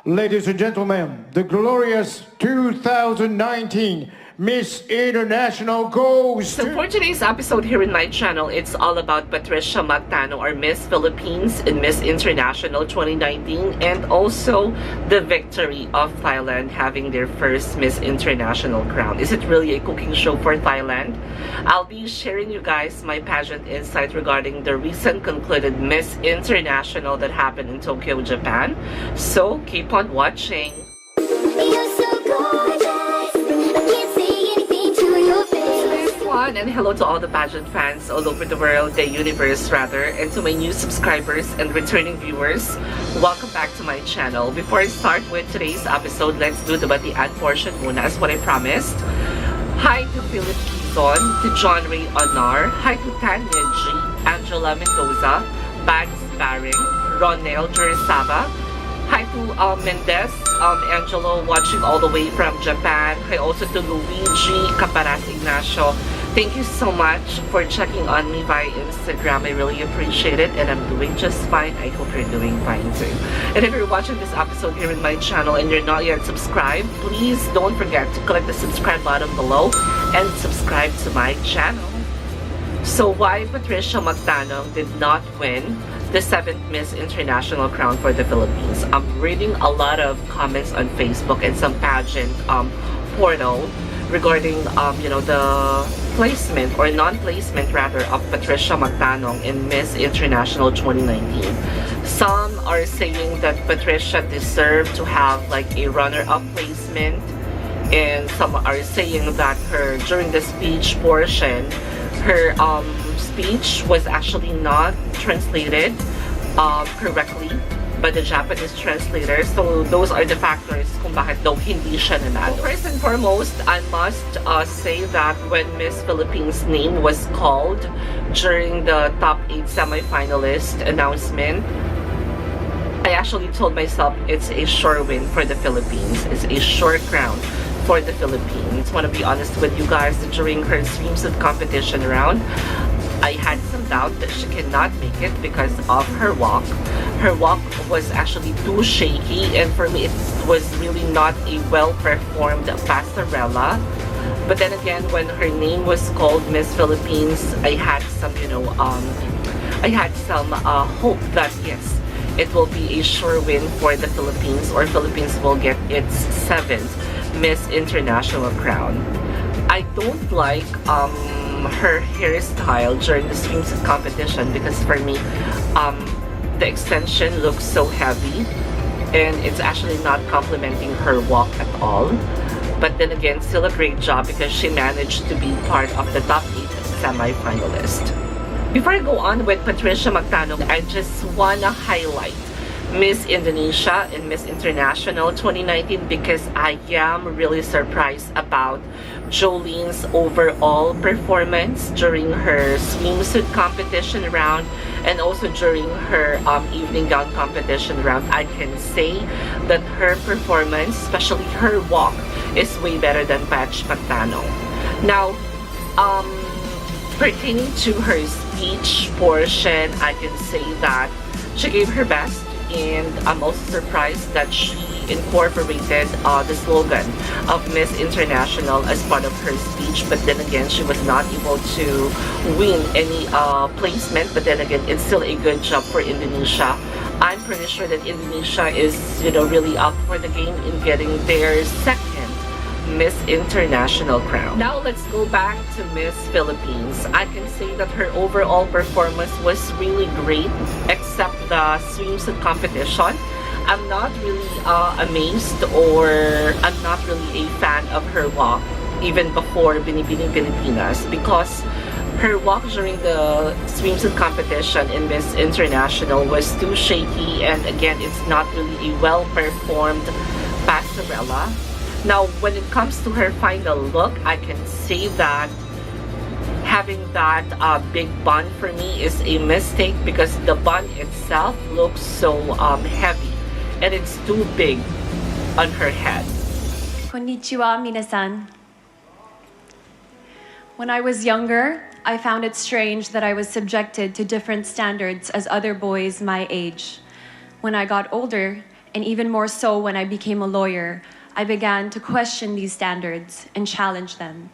Ladies and gentlemen, the glorious 2019 Miss International goes So to... for today's episode here in my channel, it's all about Patricia Macdonald, or Miss Philippines in Miss International 2019, and also the victory of Thailand having their first Miss International crown. Is it really a cooking show for Thailand? I'll be sharing you guys my pageant insight regarding the recent concluded Miss International that happened in Tokyo, Japan. So keep on watching. You're so gorgeous. I can't say anything to your face. Everyone, and hello to all the pageant fans all over the world, the universe rather, and to my new subscribers and returning viewers. Welcome back to my channel. Before I start with today's episode, let's do the batian portion muna as what I promised. Hi to Philip Quizon, to John Ray Onar, hi to Tanya G, Angela Mendoza, Bags Baring, Ronel Jurisaba, hi to Mendez, Angelo watching all the way from Japan. Hi also to Luigi Caparas Ignacio. Thank you so much for checking on me via Instagram. I really appreciate it, and I'm doing just fine. I hope you're doing fine too. And if you're watching this episode here in my channel and you're not yet subscribed, please don't forget to click the subscribe button below and subscribe to my channel. So why Patricia Macdonald did not win the 7th Miss International crown for the Philippines? I'm reading a lot of comments on Facebook and some pageant portal regarding the placement or non-placement rather of Patricia Macdonald in Miss International 2019. Some are saying that Patricia deserved to have like a runner-up placement, and some are saying that during the speech portion, her speech was actually not translated correctly by the Japanese translator. So those are the factors kung bakit daw hindi siya nanalo. So first and foremost, I must say that when Miss Philippines' name was called during the top 8 semi-finalist announcement, I actually told myself it's a sure win for the Philippines. It's a sure crown for the Philippines. I want to be honest with you guys, during her swimsuit competition round, I had some doubt that she cannot make it because of her walk. Her walk was actually too shaky, and for me it was really not a well-performed passerella. But then again, when her name was called Miss Philippines, I had some, hope that yes, it will be a sure win for the Philippines, or Philippines will get its 7th Miss International crown. I don't like her hairstyle during the swimsuit competition because for me, the extension looks so heavy and it's actually not complementing her walk at all. But then again, still a great job because she managed to be part of the top 8 semi-finalists. Before I go on with Patricia Macdonald, I just wanna highlight Miss Indonesia and Miss International 2019 because I am really surprised about Jolene's overall performance during her swimsuit competition round and also during her evening gown competition round. I can say that her performance, especially her walk, is way better than Patricia Macdonald. Now, pertaining to her speech portion, I can say that she gave her best, and I'm also surprised that she incorporated the slogan of Miss International as part of her speech. But then again, she was not able to win any placement. But then again, it's still a good job for Indonesia. I'm pretty sure that Indonesia is really up for the game in getting their 2nd Miss International crown. Now let's go back to Miss Philippines. I can say that her overall performance was really great, except the swimsuit competition. I'm not really amazed, or I'm not really a fan of her walk even before Binibining Pilipinas, because her walk during the swimsuit competition in Miss International was too shaky, and again, it's not really a well-performed passerella. Now, when it comes to her final look, I can say that having that big bun for me is a mistake because the bun itself looks so heavy and it's too big on her head. Konnichiwa, minasan. When I was younger, I found it strange that I was subjected to different standards as other boys my age. When I got older, and even more so when I became a lawyer, I began to question these standards and challenge them.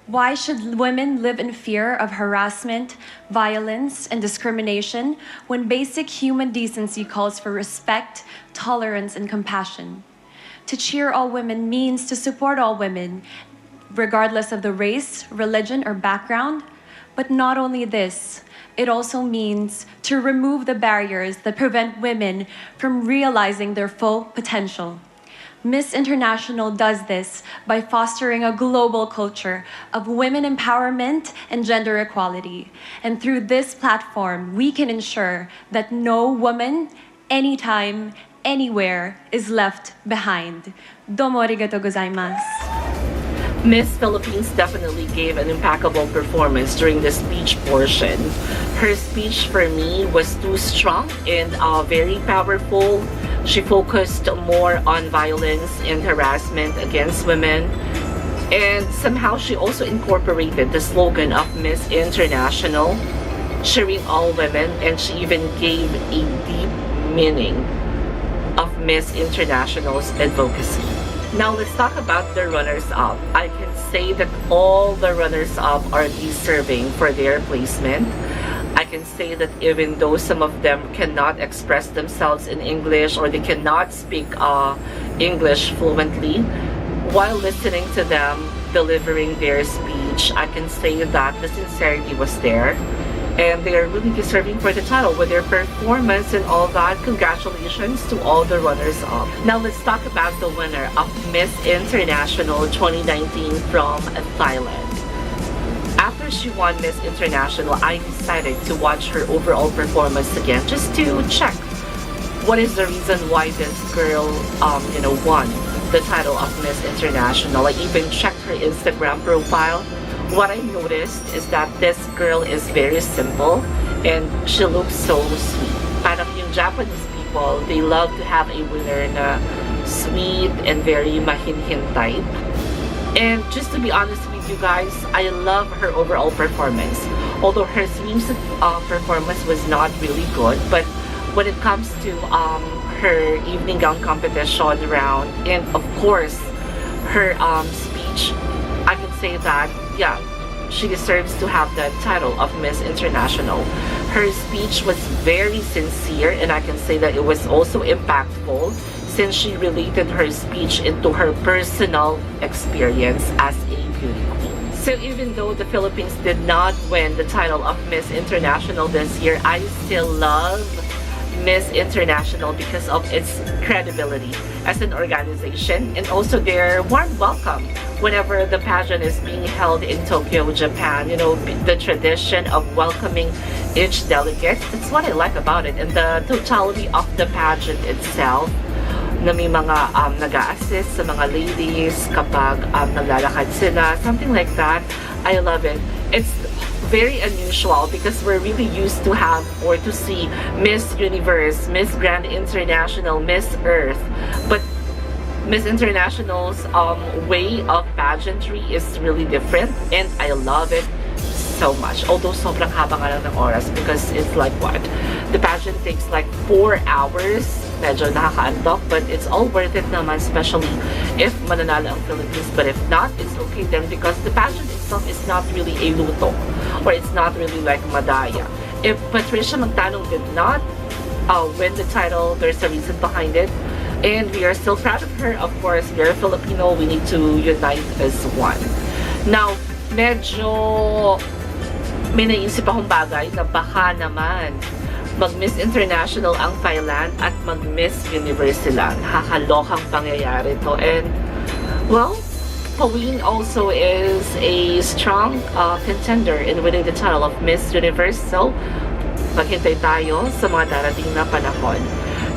Why should women live in fear of harassment, violence, and discrimination when basic human decency calls for respect, tolerance, and compassion? To cheer all women means to support all women, regardless of the race, religion, or background. But not only this, it also means to remove the barriers that prevent women from realizing their full potential. Miss International does this by fostering a global culture of women empowerment and gender equality. And through this platform, we can ensure that no woman, anytime, anywhere is left behind. Domo arigatou gozaimasu. Miss Philippines definitely gave an impeccable performance during the speech portion. Her speech for me was too strong and very powerful. She focused more on violence and harassment against women. And somehow she also incorporated the slogan of Miss International, cheering all women, and she even gave a deep meaning of Miss International's advocacy. Now let's talk about the runners-up. I can say that all the runners-up are deserving for their placement. I can say that even though some of them cannot express themselves in English or they cannot speak English fluently, while listening to them delivering their speech, I can say that the sincerity was there. And they are really deserving for the title with their performance and all that. Congratulations to all the runners-up. Now let's talk about the winner of Miss International 2019 from Thailand. After she won Miss International, I decided to watch her overall performance again just to check what is the reason why this girl won the title of Miss International. I even checked her Instagram profile. What I noticed is that this girl is very simple and she looks so sweet. Parang yung Japanese people, they love to have a winner na sweet and very mahinhin type. And just to be honest with you guys, I love her overall performance. Although her swimsuit performance was not really good, but when it comes to her evening gown competition round and of course her speech, I can say that yeah, she deserves to have that title of Miss International. Her speech was very sincere and I can say that it was also impactful since she related her speech into her personal experience as a beauty queen. So even though the Philippines did not win the title of Miss International this year, I still love Miss International because of its credibility as an organization and also their warm welcome whenever the pageant is being held in Tokyo, Japan. You know, the tradition of welcoming each delegate. That's what I like about it. And the totality of the pageant itself, na may mga nag-a-assist sa mga ladies kapag naglalakad sila, something like that. I love it. It's very unusual because we're really used to have or to see Miss Universe, Miss Grand International, Miss Earth, but Miss International's way of pageantry is really different and I love it so much. Although sobrang haba nga lang ng oras because it's like what? The pageant takes like 4 hours. Medyo nakakaantok, but it's all worth it naman, especially if mananalo ang Philippines. But if not, it's okay then because the pageant itself is not really a luto or it's not really like Madaya. If Patricia Macdonald did not win the title, there's a reason behind it. And we are still proud of her. Of course, we are Filipino. We need to unite as one. Now, medyo may naisip akong bagay na baka naman mag-Miss International ang Thailand at mag-Miss Universe sila. Nakakalokang pangyayari to. And, well, Pauline also is a strong contender in winning the title of Miss Universe. So, maghintay tayo sa mga darating na panahon.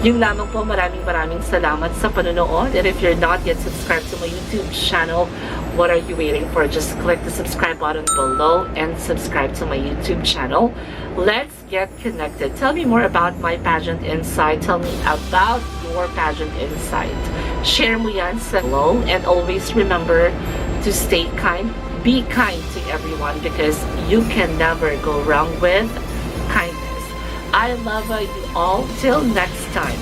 Yung lamang po, maraming salamat sa panonood. And if you're not yet subscribed to my YouTube channel, what are you waiting for? Just click the subscribe button below and subscribe to my YouTube channel. Let's get connected. Tell me more about my pageant insight. Tell me about your pageant insight. Share mo yan sa below. And always remember to stay kind. Be kind to everyone because you can never go wrong with kindness. I love you all. Till next time.